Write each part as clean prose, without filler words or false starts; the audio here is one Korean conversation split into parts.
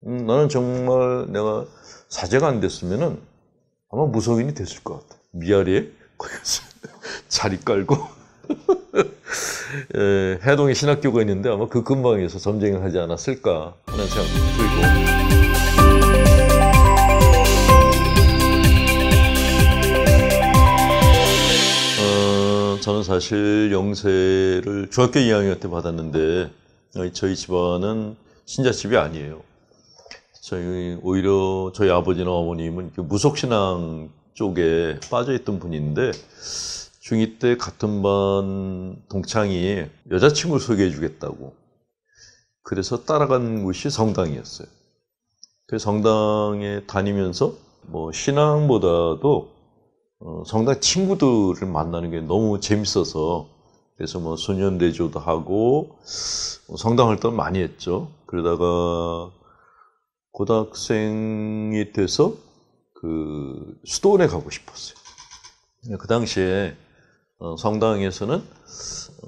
나는 정말 내가 사제가 안 됐으면은 아마 무속인이 됐을 것 같아. 미아리에 거기서 자리 깔고 해동에 신학교가 있는데 아마 그 근방에서 점쟁이를 하지 않았을까 하는 생각도 들고. 저는 사실 영세를 중학교 2학년 때 받았는데 저희 집안은 신자집이 아니에요. 오히려 저희 아버지나 어머님은 무속신앙 쪽에 빠져있던 분인데 중2 때 같은 반 동창이 여자친구를 소개해 주겠다고 그래서 따라간 곳이 성당이었어요. 그 성당에 다니면서 뭐 신앙보다도 성당 친구들을 만나는 게 너무 재밌어서 그래서 뭐 소년대조도 하고 성당 활동을 많이 했죠. 그러다가 고등학생이 돼서 그 수도원에 가고 싶었어요. 그 당시에 성당에서는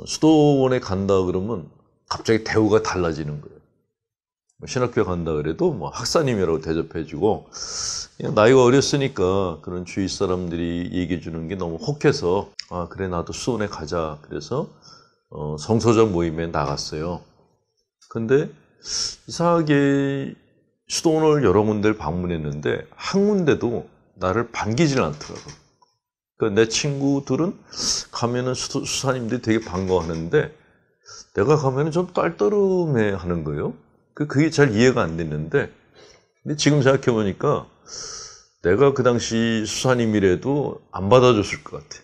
수도원에 간다 그러면 갑자기 대우가 달라지는 거예요. 신학교 간다 그래도 뭐 학사님이라고 대접해주고 나이가 어렸으니까 그런 주위 사람들이 얘기해 주는 게 너무 혹해서 아 그래 나도 수원에 가자 그래서 성소자 모임에 나갔어요. 근데 이상하게 수도원을 여러 군데를 방문했는데 한 군데도 나를 반기질 않더라고요. 그러니까 내 친구들은 가면은 수사님들이 되게 반가워하는데 내가 가면은 좀 떨떠름해 하는 거예요. 그게 잘 이해가 안 됐는데 근데 지금 생각해 보니까 내가 그 당시 수사님이라도 안 받아줬을 것 같아.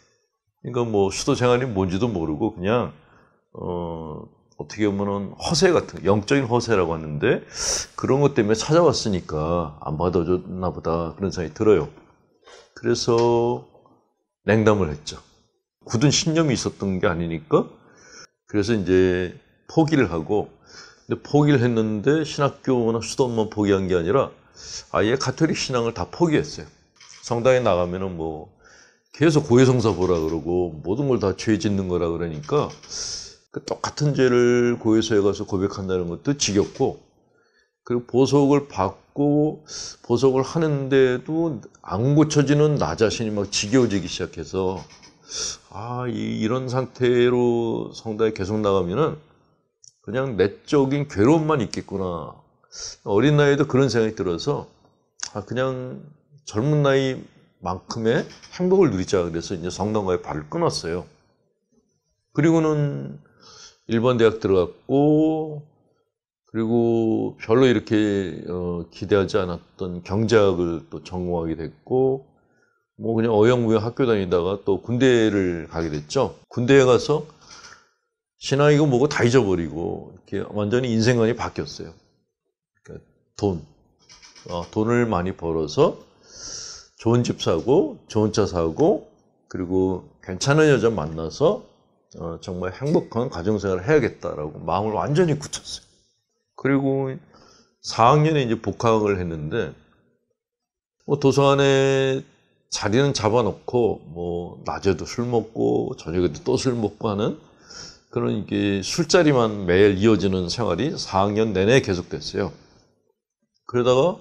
그러니까 뭐 수도 생활이 뭔지도 모르고 그냥 어떻게 보면은 허세 같은 영적인 허세라고 하는데 그런 것 때문에 찾아왔으니까 안 받아줬나 보다 그런 생각이 들어요. 그래서 냉담을 했죠. 굳은 신념이 있었던 게 아니니까 그래서 이제 포기를 하고 근데 포기를 했는데 신학교나 수도원만 포기한 게 아니라 아예 가톨릭 신앙을 다 포기했어요. 성당에 나가면은 뭐 계속 고해성사 보라 그러고 모든 걸 다 죄 짓는 거라 그러니까 그 똑같은 죄를 고해소에 가서 고백한다는 것도 지겹고 그리고 보석을 받고 보석을 하는데도 안 고쳐지는 나 자신이 막 지겨워지기 시작해서 이런 상태로 성당에 계속 나가면은 그냥 내적인 괴로움만 있겠구나. 어린 나이에도 그런 생각이 들어서 그냥 젊은 나이만큼의 행복을 누리자 그래서 이제 성당가에 발을 끊었어요. 그리고는 일본 대학 들어갔고 그리고 별로 이렇게 기대하지 않았던 경제학을 또 전공하게 됐고 뭐 그냥 어영부영 학교 다니다가 또 군대를 가게 됐죠. 군대에 가서 신앙이고 뭐고 다 잊어버리고 이렇게 완전히 인생관이 바뀌었어요. 그러니까 돈을 많이 벌어서 좋은 집 사고 좋은 차 사고 그리고 괜찮은 여자 만나서 정말 행복한 가정생활을 해야겠다라고 마음을 완전히 굳혔어요. 그리고 4학년에 이제 복학을 했는데 뭐 도서관에 자리는 잡아놓고 뭐 낮에도 술 먹고 저녁에도 또 술 먹고 하는 그런 이게 술자리만 매일 이어지는 생활이 4학년 내내 계속됐어요. 그러다가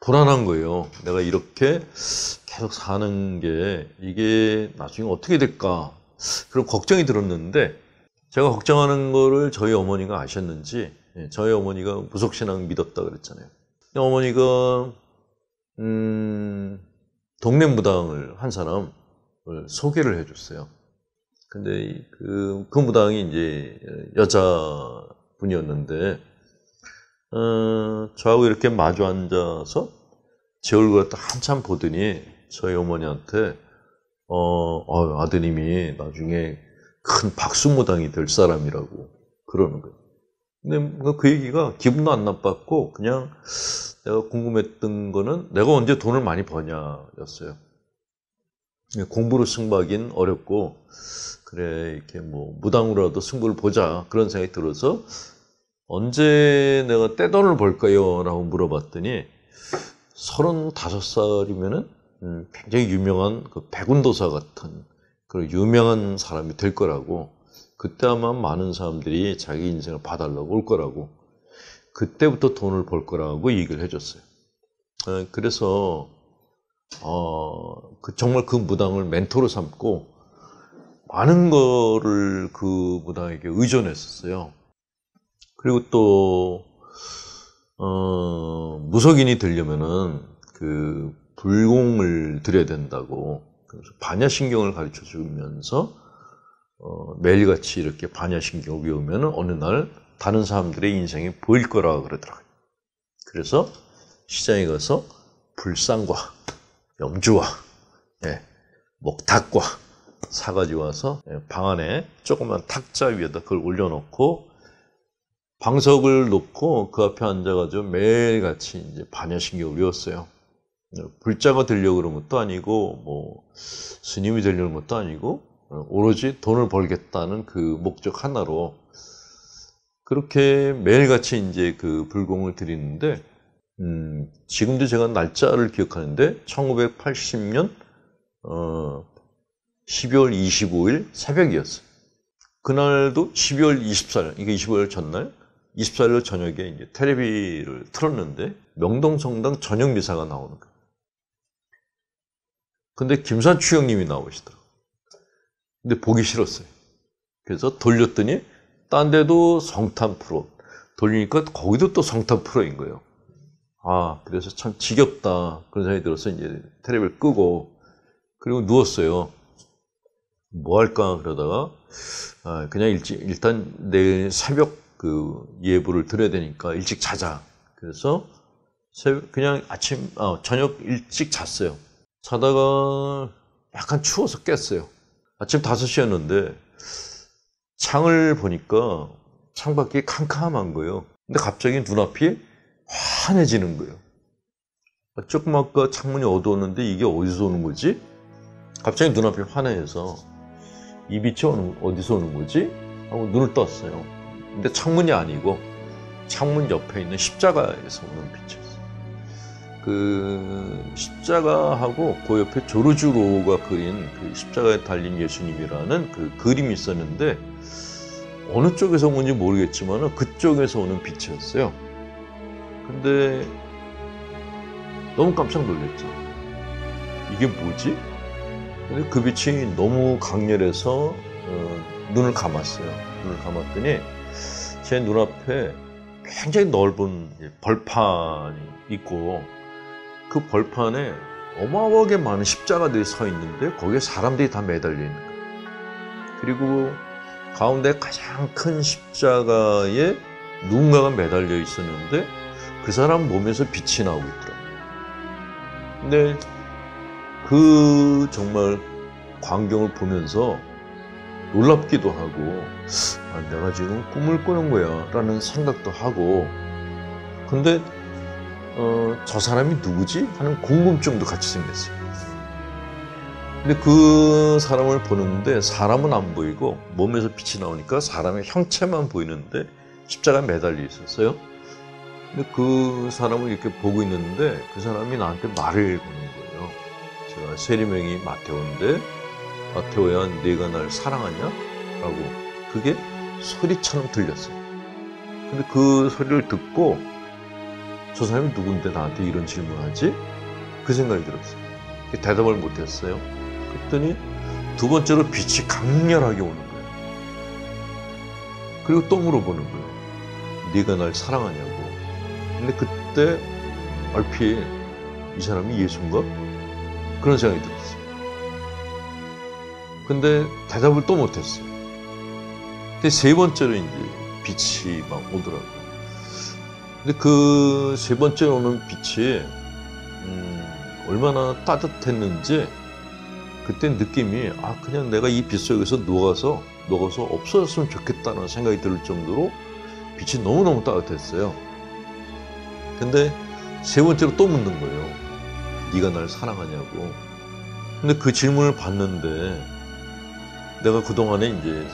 불안한 거예요. 내가 이렇게 계속 사는 게 이게 나중에 어떻게 될까? 그런 걱정이 들었는데 제가 걱정하는 거를 저희 어머니가 아셨는지 저희 어머니가 무속신앙 믿었다 그랬잖아요. 어머니가 동네 무당을 한 사람을 소개를 해줬어요. 근데 그 무당이 이제 여자분이었는데 저하고 이렇게 마주 앉아서 제 얼굴을 딱 한참 보더니 저희 어머니한테 아드님이 나중에 큰 박수무당이 될 사람이라고 그러는 거예요. 근데 그 얘기가 기분도 안 나빴고 그냥 내가 궁금했던 거는 내가 언제 돈을 많이 버냐였어요. 공부로 승부하긴 어렵고 그래 이렇게 뭐 무당으로라도 승부를 보자 그런 생각이 들어서 언제 내가 떼돈을 벌까요? 라고 물어봤더니 35살이면은 굉장히 유명한 그 백운도사 같은 그런 유명한 사람이 될 거라고 그때 아마 많은 사람들이 자기 인생을 봐달라고 올 거라고 그때부터 돈을 벌 거라고 얘기를 해줬어요. 그래서 정말 그 무당을 멘토로 삼고 많은 거를 그 무당에게 의존했었어요. 그리고 또 무속인이 되려면은 그 불공을 들여야 된다고, 그래서 반야신경을 가르쳐 주면서 매일같이 이렇게 반야신경을 외우면은 어느 날 다른 사람들의 인생이 보일 거라 그러더라고요. 그래서 시장에 가서 불상과 염주와 목탁과 사가지고 와서 방 안에 조그만 탁자 위에다 그걸 올려놓고 방석을 놓고 그 앞에 앉아가지고 매일같이 이제 반야신경을 외웠어요. 불자가 되려고 그런 것도 아니고 뭐 스님이 되려는 것도 아니고 오로지 돈을 벌겠다는 그 목적 하나로 그렇게 매일같이 이제 그 불공을 드리는데, 지금도 제가 날짜를 기억하는데 1980년 12월 25일 새벽이었어요. 그날도 12월 24일, 이게 25일 전날 24일 저녁에 이제 텔레비를 틀었는데 명동성당 저녁 미사가 나오는 거예요. 근데 김산추 형님이 나오시더라고요. 근데 보기 싫었어요. 그래서 돌렸더니 딴 데도 성탄 프로, 돌리니까 거기도 또 성탄 프로인 거예요. 그래서 참 지겹다 그런 생각이 들어서 이제 텔레비를 끄고 그리고 누웠어요. 뭐 할까 그러다가 그냥 일단 내일 새벽 그 예불을 드려야 되니까 일찍 자자. 그래서 그냥 저녁 일찍 잤어요. 자다가 약간 추워서 깼어요. 아침 5시였는데 창을 보니까 창밖이 캄캄한 거예요. 근데 갑자기 눈앞이 환해지는 거예요. 조금 아까 창문이 어두웠는데 이게 어디서 오는 거지? 갑자기 눈앞이 환해져서 이 빛이 어디서 오는 거지? 하고 눈을 떴어요. 근데 창문이 아니고 창문 옆에 있는 십자가에서 오는 빛이었어요. 그 십자가하고 그 옆에 조르주로가 그린 그 십자가에 달린 예수님이라는 그 그림이 있었는데 어느 쪽에서 온 건지 모르겠지만 그쪽에서 오는 빛이었어요. 근데 너무 깜짝 놀랐죠. 이게 뭐지? 근데 그 빛이 너무 강렬해서 눈을 감았어요. 눈을 감았더니 제 눈앞에 굉장히 넓은 벌판이 있고 그 벌판에 어마어마하게 많은 십자가들이 서 있는데 거기에 사람들이 다 매달려 있는 거예요. 그리고 가운데 가장 큰 십자가에 누군가가 매달려 있었는데 그 사람 몸에서 빛이 나오고 있더라고요. 근데 그 정말 광경을 보면서 놀랍기도 하고 내가 지금 꿈을 꾸는 거야 라는 생각도 하고, 근데 저 사람이 누구지? 하는 궁금증도 같이 생겼어요. 근데 그 사람을 보는데 사람은 안 보이고 몸에서 빛이 나오니까 사람의 형체만 보이는데 십자가에 매달려 있었어요. 근데 그 사람을 이렇게 보고 있는데 그 사람이 나한테 말을 거는 거예요. 제가 세리명이 마테오인데 마테오야 네가 날 사랑하냐? 라고 그게 소리처럼 들렸어요. 근데 그 소리를 듣고 저 사람이 누군데 나한테 이런 질문을 하지? 그 생각이 들었어요. 대답을 못했어요. 그랬더니 두 번째로 빛이 강렬하게 오는 거예요. 그리고 또 물어보는 거예요. 네가 날 사랑하냐고. 근데 그때 얼핏 이 사람이 예수인가? 그런 생각이 들었어요. 근데 대답을 또 못했어요. 근데 세 번째로 이제 빛이 막 오더라고요. 근데 그 세 번째 오는 빛이 얼마나 따뜻했는지 그때 느낌이 그냥 내가 이 빛 속에서 녹아서 없어졌으면 좋겠다는 생각이 들 정도로 빛이 너무너무 따뜻했어요. 근데 세 번째로 또 묻는 거예요. 네가 날 사랑하냐고. 근데 그 질문을 받는데 내가 그동안에 이제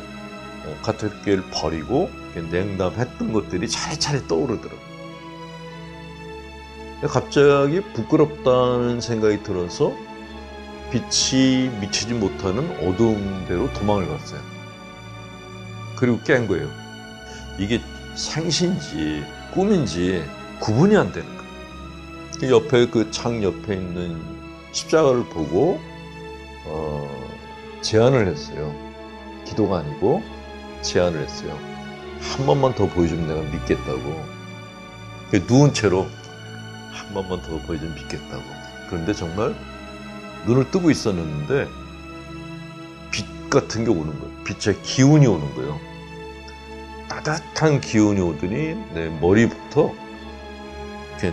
가톨교회를 버리고 냉담했던 것들이 차례차례 떠오르더라고요. 갑자기 부끄럽다는 생각이 들어서 빛이 미치지 못하는 어두운 데로 도망을 갔어요. 그리고 깬 거예요. 이게 생신지 꿈인지 구분이 안 되는 거예요. 그 옆에 그 창 옆에 있는 십자가를 보고 제안을 했어요. 기도가 아니고 제안을 했어요. 한 번만 더 보여주면 내가 믿겠다고. 누운 채로 한 번만 더 보여주면 믿겠다고. 그런데 정말 눈을 뜨고 있었는데 빛 같은 게 오는 거예요. 빛의 기운이 오는 거예요. 따뜻한 기운이 오더니 내 머리부터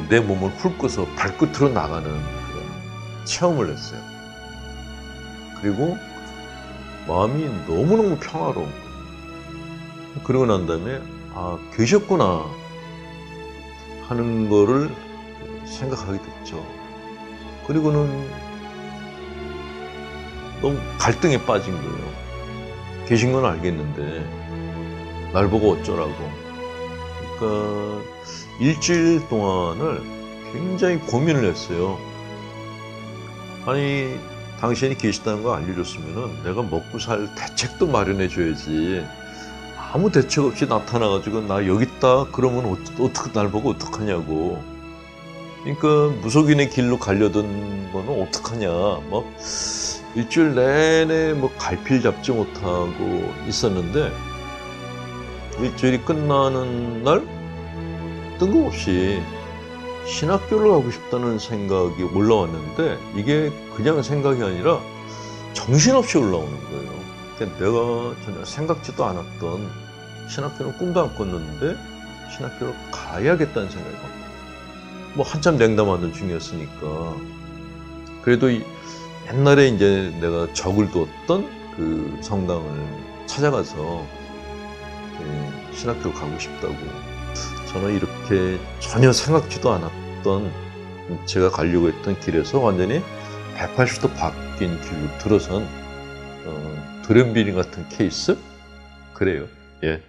내 몸을 훑고서 발끝으로 나가는 그런 체험을 했어요. 그리고 마음이 너무너무 평화로운 거예요. 그러고 난 다음에 아, 계셨구나 하는 거를 생각하게 됐죠. 그리고는 너무 갈등에 빠진 거예요. 계신 건 알겠는데 날 보고 어쩌라고. 그러니까 일주일 동안을 굉장히 고민을 했어요. 아니 당신이 계시다는 거 알려줬으면 내가 먹고 살 대책도 마련해 줘야지. 아무 대책 없이 나타나가지고 나 여기 있다 그러면 어떻게 날 보고 어떡하냐고. 그러니까 무속인의 길로 가려던 거는 어떡하냐. 뭐 일주일 내내 뭐 갈피를 잡지 못하고 있었는데 일주일이 끝나는 날 뜬금없이 신학교를 가고 싶다는 생각이 올라왔는데 이게 그냥 생각이 아니라 정신없이 올라오는 거예요. 그러니까 내가 전혀 생각지도 않았던 신학교는 꿈도 안 꿨는데 신학교를 가야겠다는 생각이 듭니다. 뭐 한참 냉담하던 중이었으니까. 그래도 옛날에 이제 내가 적을 두었던 그 성당을 찾아가서 신학교를 가고 싶다고. 저는 이렇게 전혀 생각지도 않았던 제가 가려고 했던 길에서 완전히 180도 바뀐 길로 들어선 돌연변이 같은 케이스? 그래요. 예.